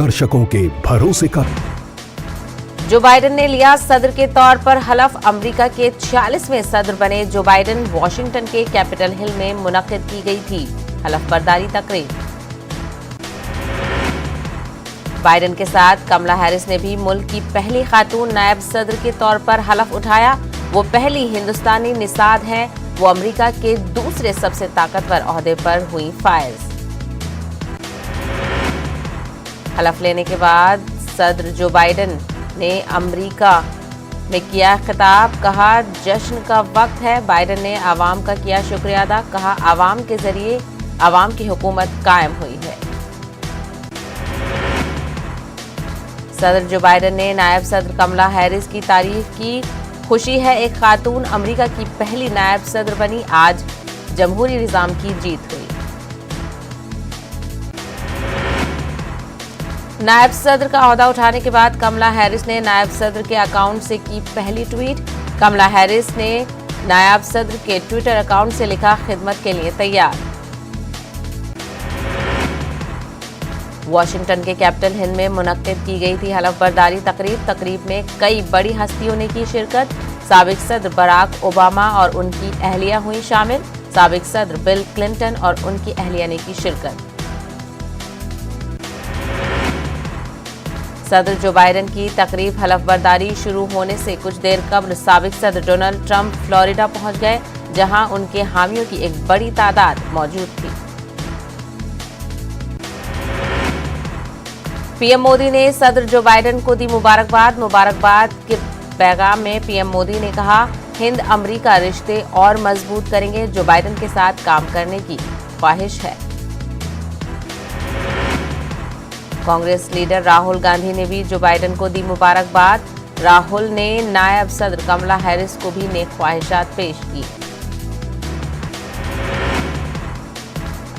दर्शकों के भरोसे का। जो बाइडेन ने लिया सदर के तौर पर हलफ। अमेरिका के 46वें सदर बने जो बाइडेन वॉशिंगटन के कैपिटल हिल में मुनक्किद की गई थी हलफ बर्दारी तकरीब। बाइडेन के साथ कमला हैरिस ने भी मुल्क की पहली खातून नायब सदर के तौर पर हलफ उठाया। वो पहली हिंदुस्तानी निसाद हैं। वो अमेरिका के दूसरे सबसे ताकतवर ओहदे पर हुई फायज। हलफ लेने के बाद सदर जो बाइडेन ने अमेरिका में किया खिताब। कहा जश्न का वक्त है। बाइडेन ने आवाम का किया शुक्रिया अदा। कहा आवाम के जरिए आवाम की हुकूमत कायम हुई है। सदर जो बाइडेन ने नायब सदर कमला हैरिस की तारीफ की। खुशी है एक खातून अमेरिका की पहली नायब सदर बनी। आज जमहूरी निजाम की जीत हुई। नायब सदर का ओहदा उठाने के बाद कमला हैरिस ने नायब सदर के अकाउंट से की पहली ट्वीट। कमला हैरिस ने नायब सदर के ट्विटर अकाउंट से लिखा खिदमत के लिए तैयार। वॉशिंगटन के कैपिटल हिल में मुनक्किद की गई थी हलफ बर्दारी तकरीब में कई बड़ी हस्तियों ने की शिरकत। साबिक सदर बराक ओबामा और उनकी अहलिया हुई शामिल। साबिक सदर बिल क्लिंटन और उनकी अहलिया ने की शिरकत। सदर जो बाइडेन की तकरीब हलफ बर्दारी शुरू होने से कुछ देर कबल साबिक सदर डोनाल्ड ट्रंप फ्लोरिडा पहुंच गए, जहां उनके हामियों की एक बड़ी तादाद मौजूद थी। पीएम मोदी ने सदर जो बाइडेन को दी मुबारकबाद के पैगाम में पीएम मोदी ने कहा हिंद अमेरिका रिश्ते और मजबूत करेंगे। जो बाइडेन के साथ काम करने की ख्वाहिश है। कांग्रेस लीडर राहुल गांधी ने भी जो बाइडेन को दी मुबारकबाद। राहुल ने नायब सदर कमला हैरिस को भी नेक ख्वाहिशात पेश की।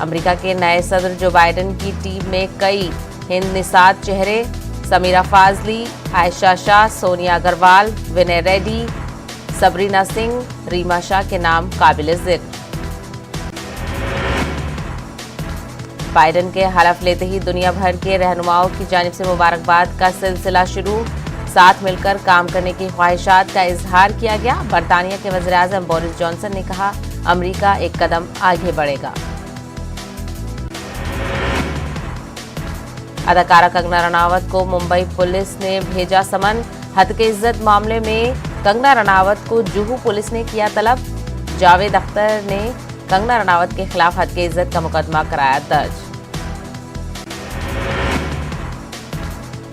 अमेरिका के नए सदर जो बाइडेन की टीम में कई हिंद निसाद चेहरे समीरा फाजली, आयशा शाह, सोनिया अग्रवाल, विनय रेड्डी, सबरीना सिंह, रीमा शाह के नाम काबिल-ए-जिक्र। बाइडेन के हलफ लेते ही दुनिया भर के रहनुमाओं की जानिब से मुबारकबाद का सिलसिला शुरू। साथ मिलकर काम करने की ख्वाहिशात का इजहार किया गया। बरतानिया के वज़ीर-ए-आज़म बोरिस जॉनसन ने कहा अमेरिका एक कदम आगे बढ़ेगा। अदाकारा कंगना रनावत को मुंबई पुलिस ने भेजा समन। हत्के इज्जत मामले में कंगना रनावत को जुहू पुलिस ने किया तलब। जावेद अख्तर ने कंगना रनावत के खिलाफ हत्के इज्जत का मुकदमा कराया दर्ज।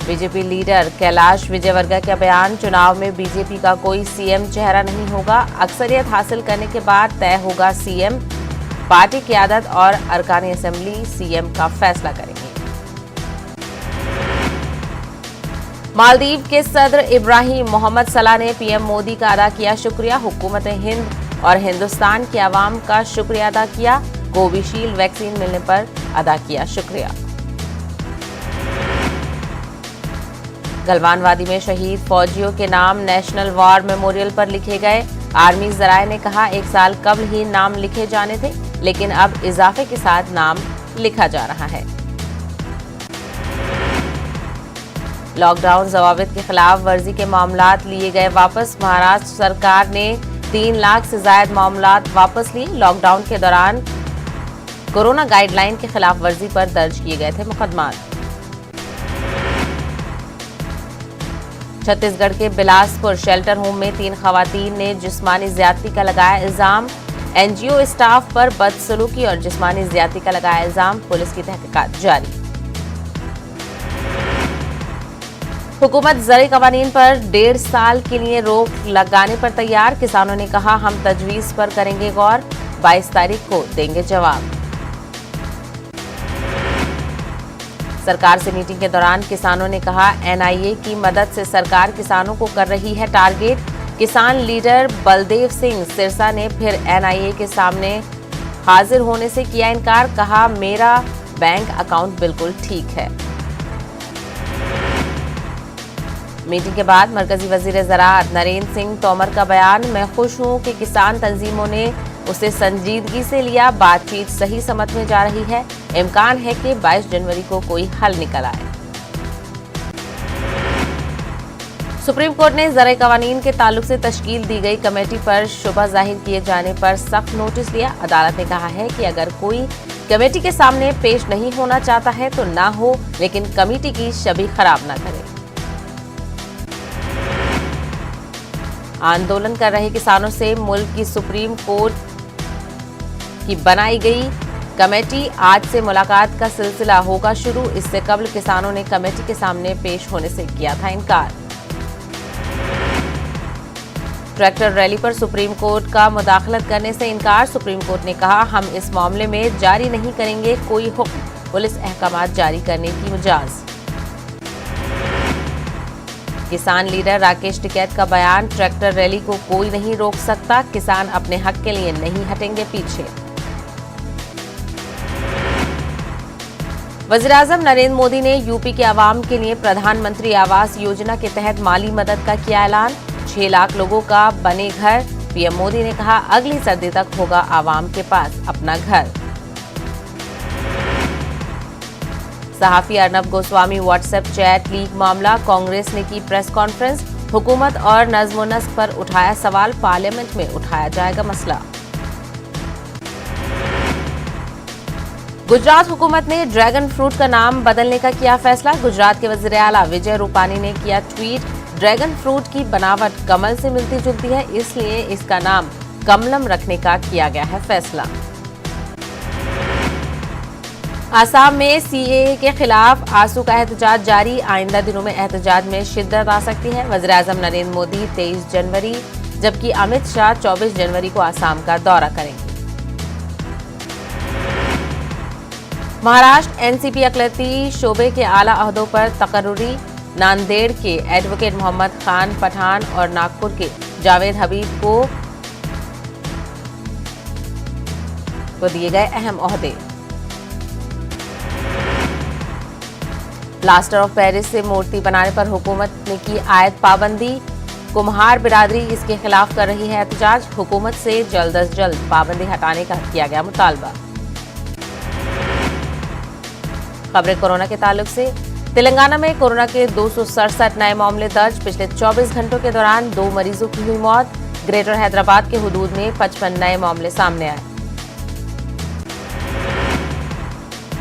बीजेपी लीडर कैलाश विजयवर्गीय का बयान। चुनाव में बीजेपी का कोई सीएम चेहरा नहीं होगा। अक्सरियत हासिल करने के बाद तय होगा सीएम। पार्टी क़यादत और अरकान असेंबली सीएम का फैसला करेंगे। मालदीव के सदर इब्राहिम मोहम्मद सलाह ने पीएम मोदी का अदा किया शुक्रिया। हुकूमत हिंद और हिंदुस्तान की आवाम का शुक्रिया अदा किया। कोविशील्ड वैक्सीन मिलने पर अदा किया शुक्रिया। गलवान वादी में शहीद फौजियों के नाम नेशनल वॉर मेमोरियल पर लिखे गए। आर्मी जराये ने कहा एक साल कबल ही नाम लिखे जाने थे, लेकिन अब इजाफे के साथ नाम लिखा जा रहा है। लॉकडाउन जवाबित के खिलाफ वर्जी के मामलात लिए गए वापस। महाराष्ट्र सरकार ने 3 लाख से ज्यादा मामलात वापस लिए। लॉकडाउन के दौरान कोरोना गाइडलाइन के खिलाफ वर्जी पर दर्ज किए गए थे मुकदमात। छत्तीसगढ़ के बिलासपुर शेल्टर होम में 3 खवातीन ने जिस्मानी ज्यादती का लगाया इल्जाम। एनजीओ स्टाफ पर बदसलूकी और जिस्मानी ज्यादती का लगाया इल्जाम। पुलिस की तहकीकात जारी। हुकूमत ज़राई कवानीन पर 1.5 साल के लिए रोक लगाने पर तैयार। किसानों ने कहा हम तजवीज़ पर करेंगे गौर। 22 तारीख को देंगे जवाब। सरकार से मीटिंग के दौरान किसानों ने कहा एनआईए की मदद से सरकार किसानों को कर रही है टारगेट। किसान लीडर बलदेव सिंह सिरसा ने फिर एनआईए के सामने हाजिर होने से किया इनकार। कहा मेरा बैंक अकाउंट बिल्कुल ठीक है। मीटिंग के बाद मरकजी वजीर ज़राअत नरेंद्र सिंह तोमर का बयान। मैं खुश हूं कि किसान तंजीमों ने उसे संजीदगी से लिया। बातचीत सही समत में जा रही है। इम्कान है कि 22 जनवरी को कोई हल निकल आए। सुप्रीम कोर्ट ने ज़राए कवानीन के ताल्लुक से तश्कील दी गई कमेटी पर शुबा जाहिर किए जाने पर सख्त नोटिस दिया। अदालत ने कहा है कि अगर कोई कमेटी के सामने पेश नहीं होना चाहता है तो ना हो, लेकिन कमेटी की छवि खराब ना करे। आंदोलन कर रहे किसानों से मुल्क की सुप्रीम कोर्ट की बनाई गई कमेटी आज से मुलाकात का सिलसिला होगा शुरू। इससे कबल किसानों ने कमेटी के सामने पेश होने से किया था इनकार। ट्रैक्टर रैली पर सुप्रीम कोर्ट का मुदाखलत करने से इनकार। सुप्रीम कोर्ट ने कहा, हम इस मामले में जारी नहीं करेंगे कोई हुक्म, पुलिस अहकामात जारी करने की मुजाज। किसान लीडर राकेश टिकैत का बयान, ट्रैक्टर रैली को कोई नहीं रोक सकता, किसान अपने हक के लिए नहीं हटेंगे पीछे। वज़ीर-ए-आज़म नरेंद्र मोदी ने यूपी के आवाम के लिए प्रधानमंत्री आवास योजना के तहत माली मदद का किया ऐलान। 6 लाख लोगों का बने घर। पीएम मोदी ने कहा, अगली सर्दी तक होगा आवाम के पास अपना घर। सहाफी Arnab Goswami WhatsApp chat leak मामला, कांग्रेस ने की प्रेस कॉन्फ्रेंस। हुकूमत और नज़्म व नस्क पर उठाया सवाल, पार्लियामेंट में उठाया जाएगा मसला। गुजरात हुकूमत ने ड्रैगन फ्रूट का नाम बदलने का किया फैसला। गुजरात के वज़ीर आला विजय रूपानी ने किया ट्वीट, ड्रैगन फ्रूट की बनावट कमल से मिलती जुलती है, इसलिए इसका नाम कमलम रखने का किया गया है फैसला। आसाम में सीएए के खिलाफ आंसू का एहतजाज जारी। आइंदा दिनों में एहतजाज में शिद्दत आ सकती है। वज़ीर-ए-आज़म नरेंद्र मोदी 23 जनवरी जबकि अमित शाह 24 जनवरी को आसाम का दौरा करेंगे। महाराष्ट्र एनसीपी अकलती शोबे के आला अहदों पर तकर्रुरी। नांदेड़ के एडवोकेट मोहम्मद खान पठान और नागपुर के जावेद हबीब को दिए गए अहम ओहदे। प्लास्टर ऑफ पेरिस से मूर्ति बनाने पर हुकूमत ने की आयत पाबंदी। कुम्हार बिरादरी इसके खिलाफ कर रही है एहतजाज। हुकूमत से जल्द अज जल्द पाबंदी हटाने का किया गया मुतालबा। खबरें कोरोना के ताल्लुक से। तेलंगाना में कोरोना के 267 नए मामले दर्ज। पिछले 24 घंटों के दौरान 2 मरीजों की हुई मौत। ग्रेटर हैदराबाद के हुदूद में 55 नए मामले सामने आए।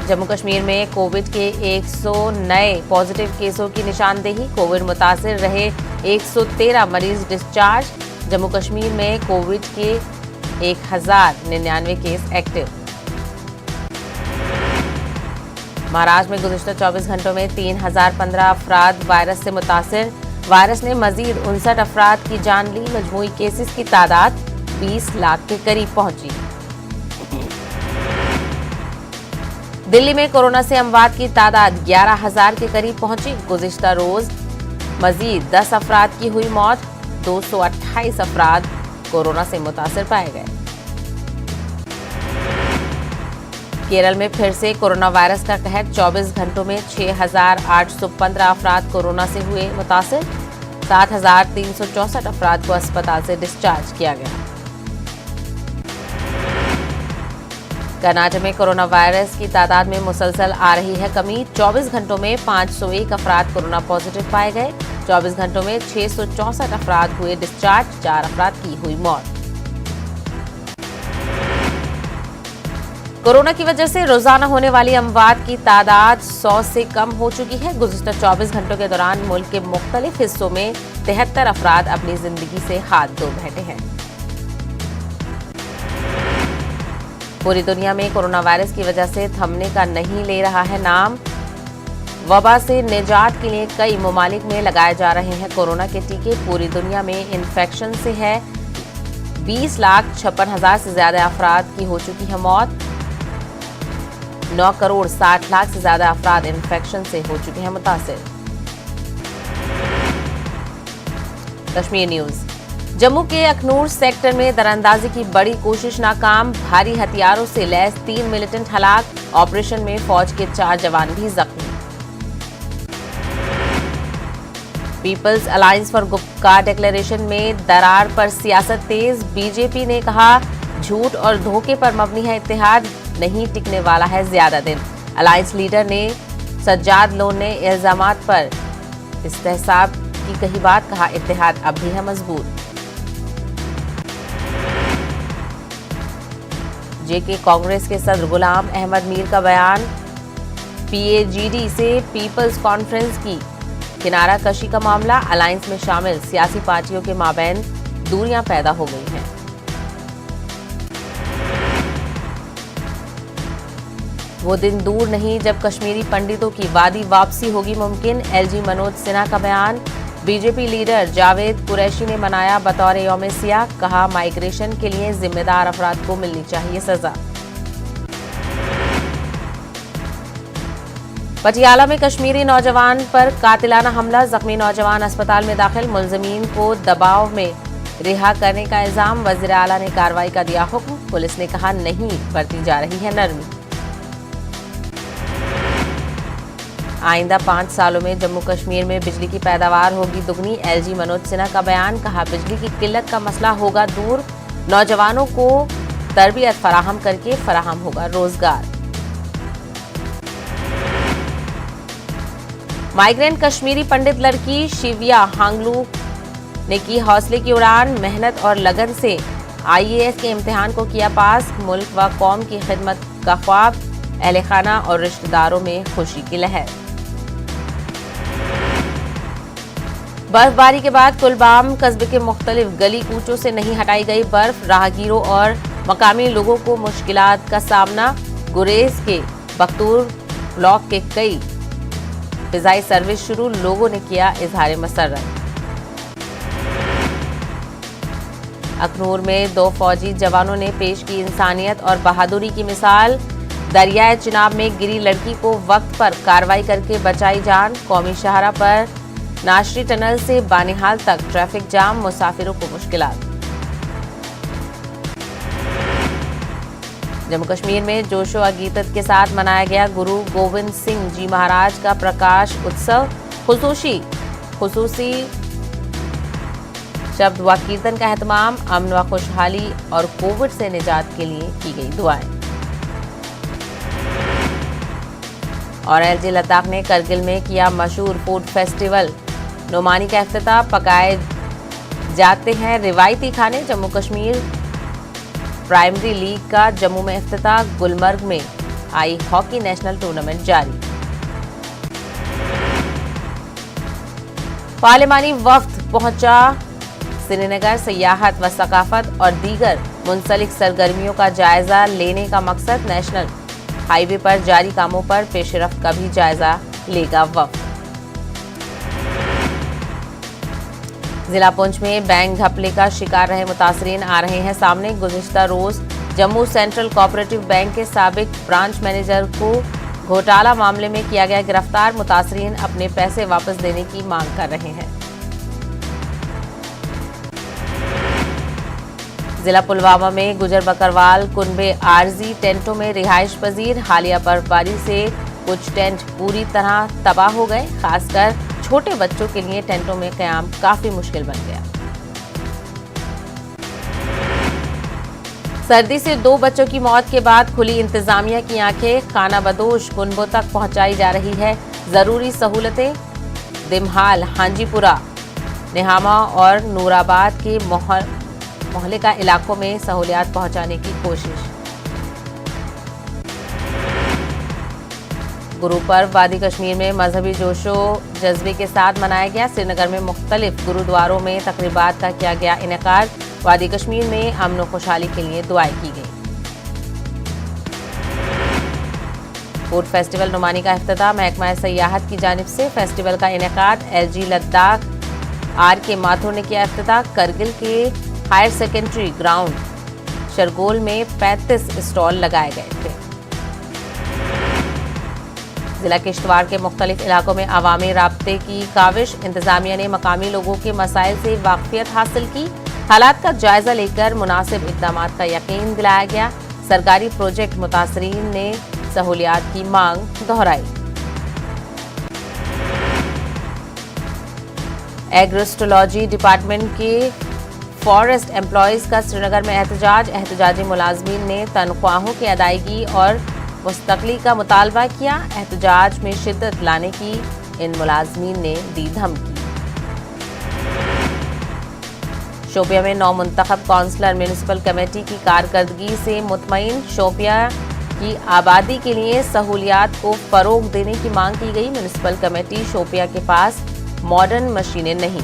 जम्मू कश्मीर में कोविड के 100 नए पॉजिटिव केसों की निशानदेही। कोविड मुतासिर रहे 113 मरीज डिस्चार्ज। जम्मू कश्मीर में कोविड के 1099 केस एक्टिव। महाराष्ट्र में गुज़िश्ता 24 घंटों में 3015 अफराद वायरस से मुतासिर। वायरस ने मजीद 59 अफराद की जान ली। मजमूई केसेस की तादाद 20 लाख के करीब पहुंची। दिल्ली में कोरोना से अमवात की तादाद 11,000 के करीब पहुंची। गुज़िश्ता रोज मजीद 10 अफराद की हुई मौत। 228 अफराद कोरोना से मुतासिर पाए गए। केरल में फिर से कोरोना वायरस का कहर। 24 घंटों में 6,815 अफराद कोरोना से हुए मुतासिर। 7,364 अफराद को अस्पताल से डिस्चार्ज किया गया। कर्नाटक में कोरोना वायरस की तादाद में मुसलसल आ रही है कमी। 24 घंटों में 501 अफराद कोरोना पॉजिटिव पाए गए। 24 घंटों में 664 अफराद हुए डिस्चार्ज। 4 अफराद की हुई मौत। कोरोना की वजह से रोजाना होने वाली अमवात की तादाद 100 से कम हो चुकी है। गुज़िश्ता 24 घंटों के दौरान मुल्क के मुख्तलिफ हिस्सों में 73 अफराद अपनी जिंदगी से हाथ धो बैठे हैं। पूरी दुनिया में कोरोना वायरस की वजह से थमने का नहीं ले रहा है नाम। वबा से निजात के लिए कई ममालिक में लगाए जा रहे हैं कोरोना के टीके। पूरी दुनिया में इन्फेक्शन से है 20,56,000 से ज्यादा अफराद की हो चुकी है मौत। 9 करोड़ 60 लाख से ज्यादा अफराद इन्फेक्शन से हो चुके हैं मुतासिर। कश्मीर न्यूज। जम्मू के अखनूर सेक्टर में दरअंदाजी की बड़ी कोशिश नाकाम। भारी हथियारों से लैस 3 मिलिटेंट हलाक। ऑपरेशन में फौज के 4 जवान भी जख्मी। People's alliance for Gupkar declaration में दरार पर सियासत तेज। बीजेपी ने कहा, झूठ और धोखे पर मबनी है इत्तेहाद, नहीं टिकने वाला है ज्यादा दिन। अलायंस लीडर ने सज्जाद लोन ने इल्जामात पर इस्तेहसाब की कही बात, कहा इत्तेहाद अब भी है मजबूत। जेके कांग्रेस के सदर गुलाम अहमद मीर का बयान, पीएजीडी से पीपल्स कॉन्फ्रेंस की किनारा कशी का मामला, अलायंस में शामिल सियासी पार्टियों के माबैन दूरियां पैदा हो गई हैं। वो दिन दूर नहीं जब कश्मीरी पंडितों की वादी वापसी होगी मुमकिन, एलजी मनोज सिन्हा का बयान। बीजेपी लीडर जावेद कुरैशी ने मनाया बतौर यौम सियाह, कहा माइग्रेशन के लिए जिम्मेदार अफराद को मिलनी चाहिए सजा। पटियाला में कश्मीरी नौजवान पर कातिलाना हमला, जख्मी नौजवान अस्पताल में दाखिल, मुलजमीन को दबाव में रिहा करने का इल्जाम, वजीर आला ने कार्रवाई का दिया हुक्म, पुलिस ने कहा नहीं बरती जा रही है नरमी। आइंदा 5 सालों में जम्मू कश्मीर में बिजली की पैदावार होगी दुगनी, एलजी मनोज सिन्हा का बयान, कहा बिजली की किल्लत का मसला होगा दूर, नौजवानों को तरबियत फराहम करके फराहम होगा रोजगार। माइग्रेंट कश्मीरी पंडित लड़की शिविया हांगलू ने की हौसले की उड़ान, मेहनत और लगन से आईएएस के इम्तिहान को किया पास, मुल्क व कौम की खिदमत का ख्वाब, अहले खाना और रिश्तेदारों में खुशी की लहर। बर्फबारी के बाद कुलबाम कस्बे के मुख्तलिफ गली कूचों से नहीं हटाई गई बर्फ, राहगीरों और मकामी लोगों को मुश्किलात का सामना, गुरेज के बख्तूर ब्लॉक के कई फिजाई सर्विस शुरू, लोगों ने किया इजहार मसर्रत। अखनूर में 2 फौजी जवानों ने पेश की इंसानियत और बहादुरी की मिसाल, दरियाए चिनाब में गिरी लड़की को वक्त पर कार्रवाई करके बचाई जान, कौमी शाहरा पर नाशरी टनल से बानिहाल तक ट्रैफिक जाम, मुसाफिरों को मुश्किलात। जम्मू कश्मीर में जोशो अगीदत के साथ मनाया गया गुरु गोविंद सिंह जी महाराज का प्रकाश उत्सव, खुसूसी शब्द व कीर्तन का एहतमाम, अमन व खुशहाली और कोविड से निजात के लिए की गई दुआएं। और एलजी लद्दाख ने करगिल में किया मशहूर फूड फेस्टिवल, नुमानी का इफ्तिताह, पकाए जाते हैं रिवायती खाने, जम्मू कश्मीर प्राइमरी लीग का जम्मू में इफ्तिताह, गुलमर्ग में आई हॉकी नेशनल टूर्नामेंट जारी। पार्लिमानी वफ्द पहुंचा श्रीनगर, सियाहत व सकाफत और दीगर मुंसलिक सरगर्मियों का जायजा लेने का मकसद, नेशनल हाईवे पर जारी कामों पर पेशरफ्त का भी जायजा लेगा वफ्द। जिला पुंछ में बैंक घपले का शिकार रहे मुतासरीन आ रहे हैं सामने, गुज़िश्ता रोज जम्मू सेंट्रल कोऑपरेटिव बैंक के साबिक ब्रांच मैनेजर को घोटाला मामले में किया गया गिरफ्तार, मुतासरीन अपने पैसे वापस देने की मांग कर रहे हैं। जिला पुलवामा में गुजर बकरवाल कुनबे आरजी टेंटों में रिहाइश पजीर, हालिया बर्फबारी से कुछ टेंट पूरी तरह तबाह हो गए, खासकर छोटे बच्चों के लिए टेंटों में क़याम काफी मुश्किल बन गया। सर्दी से 2 बच्चों की मौत के बाद खुली इंतजामिया की आंखें, खाना बदोश कुनबों तक पहुंचाई जा रही है जरूरी सहूलतें, दिमहाल, हांजीपुरा, नेहामा और नूराबाद के मोहल्ले का इलाकों में सहूलियात पहुंचाने की कोशिश। गुरु पर्व वादी कश्मीर में मजहबी जोशो जज्बे के साथ मनाया गया, श्रीनगर में मुख्तलिफ गुरुद्वारों में तकरीबात का किया गया इनेकाद, वादी कश्मीर में अमन और खुशहाली के लिए दुआएं की गई। फूड फेस्टिवल नुमानी का इफ्तिताह, महकमा सयाहत की जानिब से फेस्टिवल का इनेकाद, एलजी लद्दाख आर.के. माथुर ने किया इफ्तिताह, करगिल के हायर सेकेंडरी ग्राउंड शरगोल में 35 स्टॉल लगाए गए थे। जिला किश्तवाड़ के मुख्तलिफ इलाकों में अवामी राब्ते की काविश, इंतजामिया ने मकामी लोगों के मसाइल से वाकफियत हासिल की, हालात का जायजा लेकर मुनासिब इक़दाम का यकीन दिलाया गया, सरकारी प्रोजेक्ट मुतासरीन ने सहूलियात की मांग दोहराई। एग्रोस्टोलॉजी डिपार्टमेंट के फॉरेस्ट एम्प्लॉयज़ का श्रीनगर में एहतजाज, एहतजाजी मुलाजमीन ने तनख्वाहों की अदायगी और मुस्तकली का मुतालबा किया, एहतजाज में शिद्दत लाने की इन मुलाजमीन ने दी धमकी। शोपिया में नौ मुंतखब काउंसलर म्यूनिसिपल कमेटी की कारकर्दगी से मुतमईन। शोपिया की आबादी के लिए सहूलियात को फरोग देने की मांग की गई। म्यूनिसिपल कमेटी शोपिया के पास मॉडर्न मशीनें नहीं।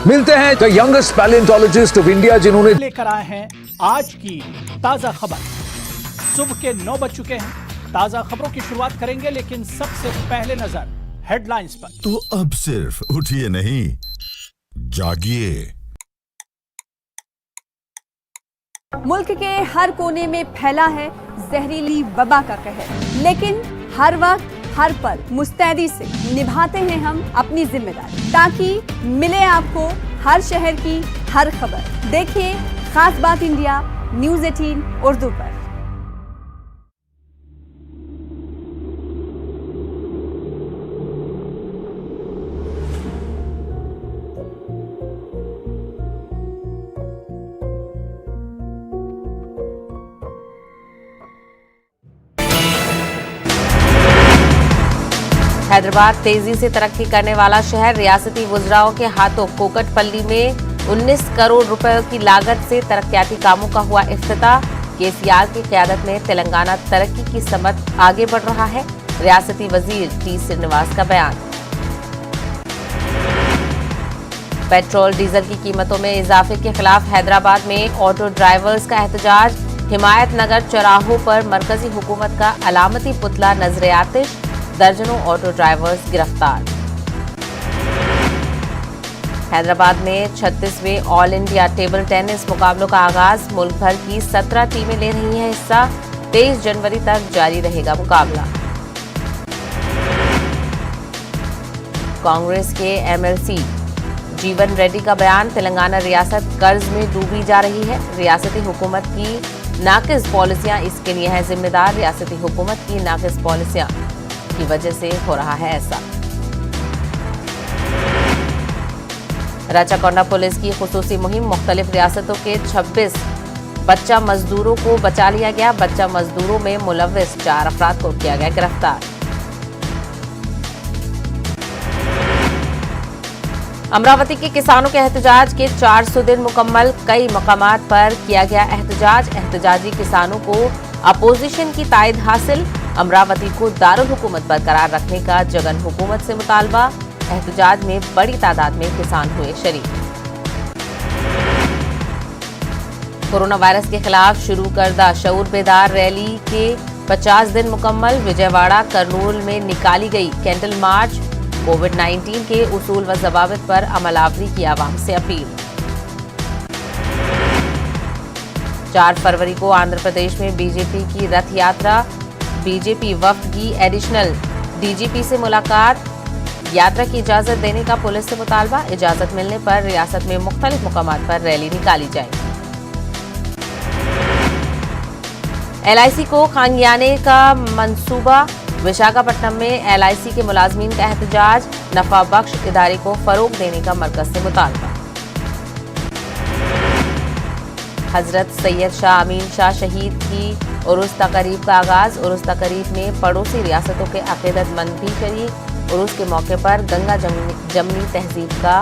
मिलते हैं द यंगेस्ट पैलियोंटोलॉजिस्ट ऑफ इंडिया जिन्होंने लेकर आए हैं आज की ताजा खबर। सुबह के 9 बज चुके हैं। ताजा खबरों की शुरुआत करेंगे, लेकिन सबसे पहले नजर हेडलाइंस पर। तो अब सिर्फ उठिए नहीं, जागिए। मुल्क के हर कोने में फैला है जहरीली वबा का कहर, लेकिन हर वक्त हर पल मुस्तैदी से निभाते हैं हम अपनी जिम्मेदारी, ताकि मिले आपको हर शहर की हर खबर। देखिए खास बात इंडिया न्यूज़ 18 उर्दू पर। हैदराबाद तेजी से तरक्की करने वाला शहर। रियासती वुज़राओं के हाथों कोकटपल्ली में 19 करोड़ रुपए की लागत से तरक्याती कामों का हुआ इफ्तिताह। केसीआर की क़यादत में तेलंगाना तरक्की की समत आगे बढ़ रहा है। रियासती वजीर टी श्रीनिवास का बयान। पेट्रोल डीजल की कीमतों में इजाफे के खिलाफ हैदराबाद में ऑटो ड्राइवर्स का एहतजाज। हिमायत नगर चौराहों पर मरकजी हुकूमत का अलामती पुतला नजर आतिश। दर्जनों ऑटो ड्राइवर्स गिरफ्तार। हैदराबाद में 36वें ऑल इंडिया टेबल टेनिस मुकाबलों का आगाज। मुल्क भर की 17 टीमें ले रही हैं हिस्सा। 23 जनवरी तक जारी रहेगा मुकाबला। कांग्रेस के एमएलसी जीवन रेड्डी का बयान। तेलंगाना रियासत कर्ज में डूबी जा रही है। रियासती हुकूमत की नाकिस पॉलिसियां इसके लिए है जिम्मेदार। रियासती हुकूमत की नाकिस पॉलिसियां की वजह से हो रहा है ऐसा। राचाकोंडा पुलिस की खुसूसी मुहिम। मुख्तलिफ रियासतों के 26 बच्चा मजदूरों को बचा लिया गया। बच्चा मजदूरों में मुलव्विस 4 अफराद को किया गया गिरफ्तार। अमरावती के किसानों के एहतजाज के 400 दिन मुकम्मल। कई मकामात पर किया गया एहतजाज। एहतजाजी किसानों को अपोजिशन की तायद हासिल। अमरावती को दारुल हुकूमत बरकरार रखने का जगन हुकूमत से मुतालबा। एहतजाज में बड़ी तादाद में किसान हुए शरीक। कोरोना वायरस के खिलाफ शुरू करदा शऊर बेदार रैली के 50 दिन मुकम्मल। विजयवाड़ा करनूल में निकाली गई कैंडल मार्च। कोविड-19 के उसूल व जवाबित पर अमलावरी की आवाम से अपील। 4 फरवरी को आंध्र प्रदेश में बीजेपी की रथ यात्रा। बीजेपी वफ्द की एडिशनल डीजीपी से मुलाकात। यात्रा की इजाजत देने का पुलिस से मुतालबा। इजाजत मिलने पर रियासत में मुख्तलिफ मुकामात पर रैली निकाली जाएगी। एलआईसी को खांगियाने का मंसूबा। विशाखापट्टनम में एलआईसी के मुलाजमीन का एहतजाज। नफा बख्श इदारे को फरोग देने का मरकज से मुतालबा। हजरत सैयद शाह अमीन शाह शहीद की उरुस तकरीब का आगाज। उरुस तकरीब में पड़ोसी रियासतों के अकीदतमंद भी शरीक। उरुस के मौके पर गंगा जमनी तहजीब का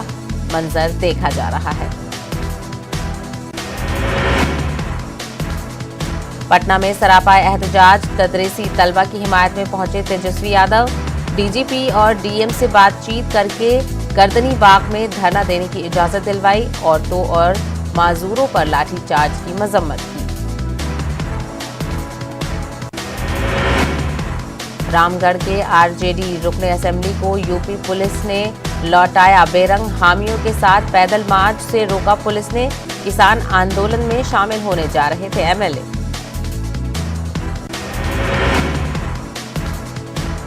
मंजर देखा जा रहा है। पटना में सरापा एहतजाज। तदरीसी तलबा की हिमायत में पहुंचे तेजस्वी यादव। डीजीपी और डीएम से बातचीत करके गर्दनी बाग में धरना देने की इजाजत दिलवाई। औरतों और माजूरों पर लाठीचार्ज की मजम्मत की। रामगढ़ के आरजेडी रुकने असेंबली को यूपी पुलिस ने लौटाया। बेरंग हामियों के साथ पैदल मार्च से रोका पुलिस ने। किसान आंदोलन में शामिल होने जा रहे थे एमएलए।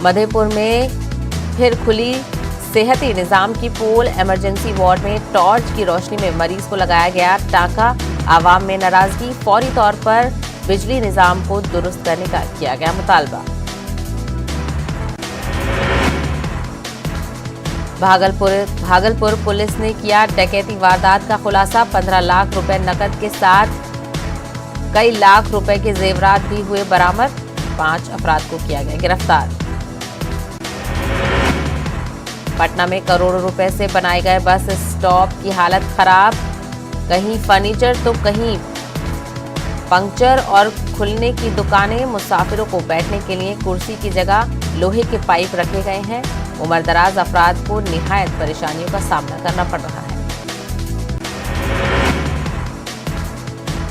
मधेपुर में फिर खुली सेहती निजाम की पोल। इमरजेंसी वार्ड में टॉर्च की रोशनी में मरीज को लगाया गया टाका। आवाम में नाराजगी। फौरी तौर पर बिजली निजाम को दुरुस्त करने का किया गया मुतालबा। भागलपुर पुलिस ने किया डकैती वारदात का खुलासा। 15 लाख रुपए नकद के साथ कई लाख रुपए के जेवरात भी हुए बरामद। 5 अफराद को किया गया गिरफ्तार। पटना में करोड़ों रुपए से बनाए गए बस स्टॉप की हालत खराब, कहीं फर्नीचर तो कहीं पंक्चर और खुलने की दुकानें। मुसाफिरों को बैठने के लिए कुर्सी की जगह लोहे के पाइप रखे गए हैं। उम्रदराज अफराद को निहायत परेशानियों का सामना करना पड़ रहा है।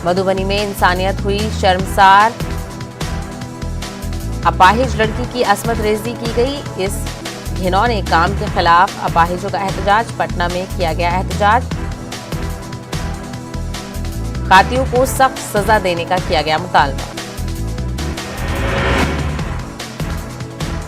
मधुबनी में इंसानियत हुई शर्मसार, अपाहिज लड़की की अस्मत रेजी की गई। इस घिनौने काम के खिलाफ अपाहिजों का एहतजाज, पटना में किया गया एहतजाज। कातियों को सख्त सजा देने का किया गया मुतालबा।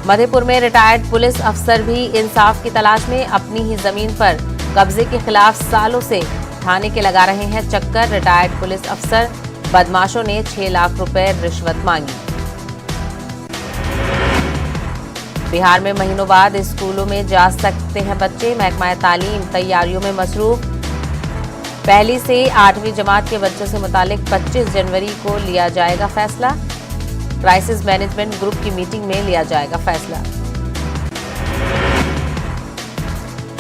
मधेपुर में रिटायर्ड पुलिस अफसर भी इंसाफ की तलाश में, अपनी ही जमीन पर कब्जे के खिलाफ सालों से थाने के लगा रहे हैं चक्कर। रिटायर्ड पुलिस अफसर, बदमाशों ने 6 लाख रुपए रिश्वत मांगी। बिहार में महीनों बाद स्कूलों में जा सकते हैं बच्चे, महकमा तालीम तैयारियों में मसरूफ। पहली से 8वीं जमात के बच्चों से मुतालिक 25 जनवरी को लिया जाएगा फैसला। क्राइसिस मैनेजमेंट ग्रुप की मीटिंग में लिया जाएगा फैसला।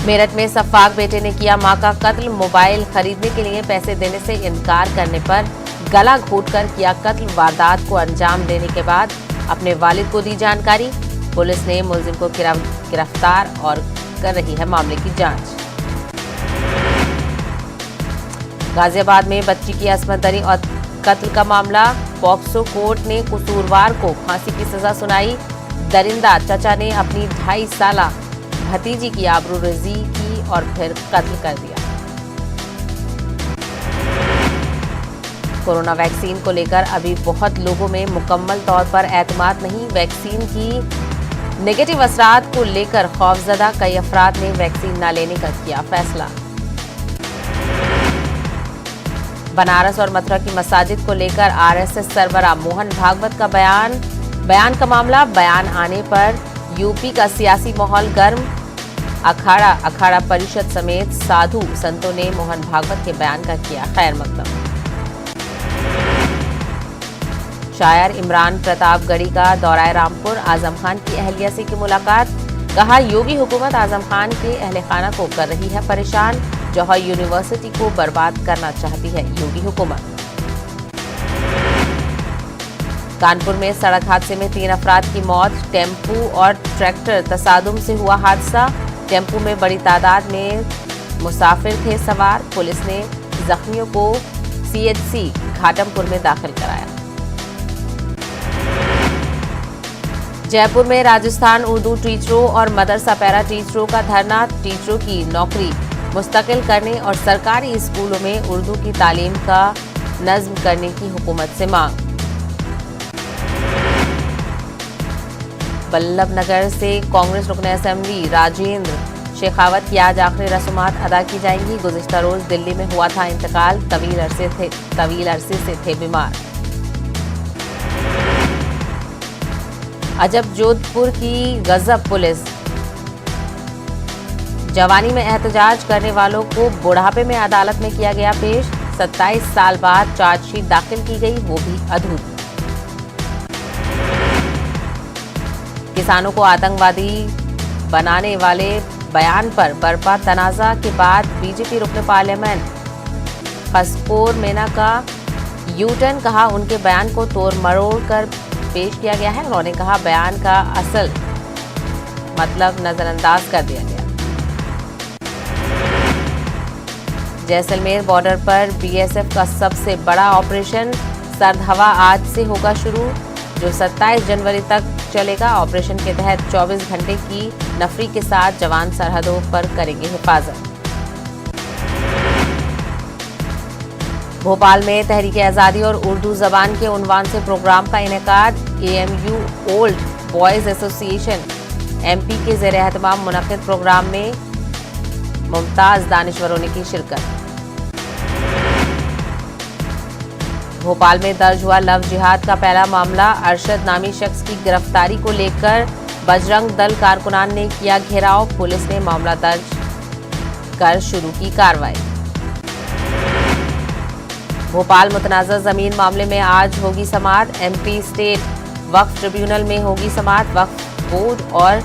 मेरठ में सफाक बेटे ने किया मां का कत्ल, मोबाइल खरीदने के लिए पैसे देने से इनकार करने पर गला घोंटकर किया कत्ल। वारदात को अंजाम देने के बाद अपने वालिद को दी जानकारी। पुलिस ने मुलजिम को गिरफ्तार और कर रही है मामले की जांच। गाजियाबाद में बच्ची की अस्मत दरी और कत्ल का मामला, पॉक्सो कोर्ट ने कसूरवार को फांसी की सजा सुनाई। दरिंदा चचा ने अपनी 2.5 साला भतीजी की आबरूरेजी की और फिर कत्ल कर दिया। कोरोना वैक्सीन को लेकर अभी बहुत लोगों में मुकम्मल तौर पर एतमाद नहीं। वैक्सीन की नेगेटिव असरात को लेकर खौफजदा कई अफराद ने वैक्सीन न लेने का किया फैसला। बनारस और मथुरा की मसाजिद को लेकर आरएसएस सरबराह मोहन भागवत का बयान का मामला, बयान आने पर यूपी का सियासी माहौल गर्म। अखाड़ा परिषद समेत साधु संतों ने मोहन भागवत के बयान का किया खैर मकदम। शायर इमरान प्रतापगढ़ी का दौरा रामपुर, आजम खान की अहलिया से की मुलाकात। कहा, योगी हुकूमत आजम खान के अहले खाना को कर रही है परेशान। जौहर यूनिवर्सिटी को बर्बाद करना चाहती है योगी हुकूमत। कानपुर में सड़क हादसे में 3 अफराद की मौत, टेम्पू और ट्रैक्टर तसादुम से हुआ हादसा। टेम्पू में बड़ी तादाद में मुसाफिर थे सवार। पुलिस ने जख्मियों को सीएचसी घाटमपुर में दाखिल कराया। जयपुर में राजस्थान उर्दू टीचरों और मदरसा पैरा टीचरों का धरना, टीचरों की नौकरी मुस्तकिल करने और सरकारी स्कूलों में उर्दू की तालीम का नज्म करने की हुकूमत से मांग। बल्लभनगर से कांग्रेस रुकन असेंबली राजेंद्र शेखावत की आज आखिरी रस्मात अदा की जाएंगी। गुज़िश्ता रोज दिल्ली में हुआ था इंतकाल, तवील अरसे से थे बीमार। अजब जोधपुर की गजब पुलिस, जवानी में एहतजाज करने वालों को बुढ़ापे में अदालत में किया गया पेश। 27 साल बाद चार्जशीट दाखिल की गई, वो भी अधूरी। किसानों को आतंकवादी बनाने वाले बयान पर बरपा तनाजा के बाद बीजेपी रुकन पार्लियामेंट खसकोर मेना का यूटर्न, कहा उनके बयान को तोड़ मरोड़ कर पेश किया गया है। उन्होंने कहा बयान का असल मतलब नजरअंदाज कर दिया गया। जैसलमेर बॉर्डर पर बीएसएफ का सबसे बड़ा ऑपरेशन, सर्द हवा आज से होगा शुरू, जो 27 जनवरी तक चलेगा। ऑपरेशन के तहत 24 घंटे की नफरी के साथ जवान सरहदों पर करेंगे हिफाजत। भोपाल में तहरीक आज़ादी और उर्दू जबान के उन्वान से प्रोग्राम का इनेकाद। AMU old boys association MP के ज़ेर एहतमाम मुनक़िद प्रोग्राम में मुमताज़ दानिश्वरों ने की शिरकत। भोपाल में दर्ज हुआ लव जिहाद का पहला मामला, अरशद नामी शख्स की गिरफ्तारी को लेकर बजरंग दल कारकुनान ने किया घेराव। पुलिस ने मामला दर्ज कर शुरू की कार्रवाई। भोपाल मुतनाज़ा जमीन मामले में आज होगी समाअत। एमपी स्टेट वक्फ ट्रिब्यूनल में होगी समाअत। वक्फ बोर्ड और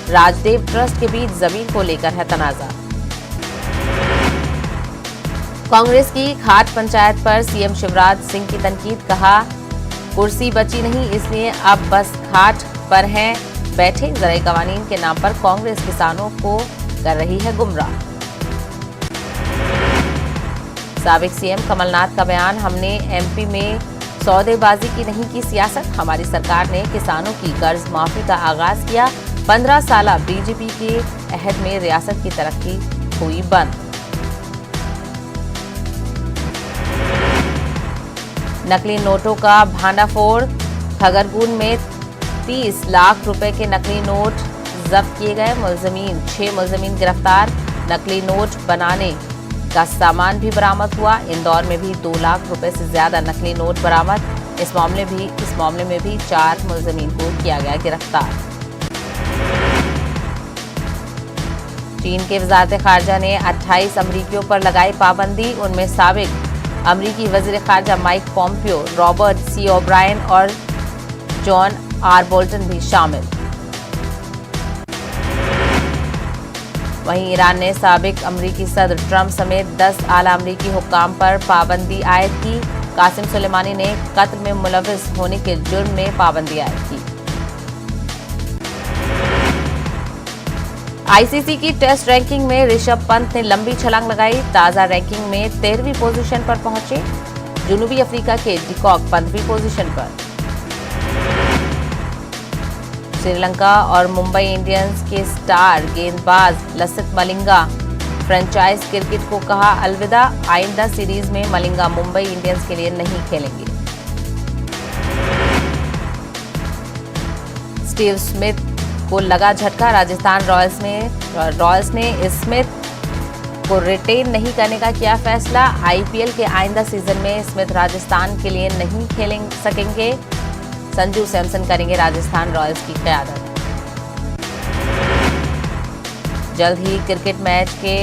राजदेव ट्रस्ट के बीच जमीन को लेकर है तनाजा। कांग्रेस की खाट पंचायत पर सीएम शिवराज सिंह की तनकीद। कहा, कुर्सी बची नहीं इसलिए अब बस खाट पर हैं बैठे। ज़राई कवानीन के नाम पर कांग्रेस किसानों को कर रही है गुमराह। साबिक सीएम कमलनाथ का बयान, हमने एमपी में सौदेबाजी की नहीं की सियासत। हमारी सरकार ने किसानों की कर्ज माफी का आगाज किया। 15 साल बीजेपी के अहद में रियासत की तरक्की हुई बंद। नकली नोटों का भांडाफोड़। खगरगुन में 30 लाख रुपए के नकली नोट जब्त किए गए। 6 मुलजमीन गिरफ्तार। नकली नोट बनाने का सामान भी बरामद हुआ। इंदौर में भी 2 लाख रुपए से ज्यादा नकली नोट बरामद। इस मामले में भी 4 मुलजमीन को किया गया गिरफ्तार। चीन के वजारत खारजा ने 28 अमरीकियों पर लगाई पाबंदी। उनमें साबिक अमरीकी वजीर खारजा माइक पॉम्पियो, रॉबर्ट सी ओब्रायन और जॉन आर बोल्टन भी शामिल। वहीं ईरान ने साबिक अमरीकी सदर ट्रंप समेत 10 आला अमरीकी हुक्काम पर पाबंदी आयद की। कासिम सुलेमानी ने कत्ल में मुलविस होने के जुर्म में पाबंदी आयद की। आईसीसी की टेस्ट रैंकिंग में ऋषभ पंत ने लंबी छलांग लगाई। ताजा रैंकिंग में 13वीं पोजीशन पर पहुंचे। जनूबी अफ्रीका के डिकॉक 15वीं पोजीशन पर। श्रीलंका और मुंबई इंडियंस के स्टार गेंदबाज लसित मलिंगा फ्रेंचाइज क्रिकेट को कहा अलविदा। आइंदा सीरीज में मलिंगा मुंबई इंडियंस के लिए नहीं खेलेंगे। स्टीव स्मिथ को लगा झटका। राजस्थान रॉयल्स ने स्मिथ को रिटेन नहीं करने का किया फैसला। आईपीएल के आइंदा सीजन में स्मिथ राजस्थान के लिए नहीं खेल सकेंगे। संजू सैमसन करेंगे राजस्थान रॉयल्स की क़यादत। जल्द ही क्रिकेट मैच के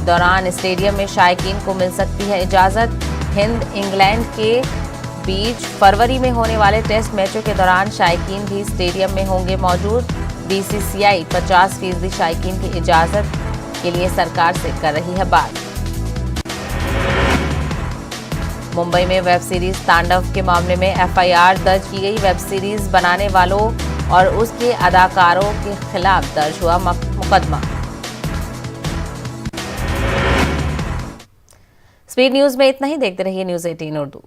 दौरान स्टेडियम में शायकीन को मिल सकती है इजाजत। हिंद इंग्लैंड के बीच फरवरी में होने वाले टेस्ट मैचों के दौरान शायकीन भी स्टेडियम में होंगे मौजूद। बीसीसीआई 50% शायकीन की इजाजत के लिए सरकार से कर रही है बात। मुंबई में वेब सीरीज तांडव के मामले में एफआईआर दर्ज की गई। वेब सीरीज बनाने वालों और उसके अदाकारों के खिलाफ दर्ज हुआ मुकदमा। स्पीड न्यूज में इतना ही। देखते रहिए न्यूज़ 18 उर्दू।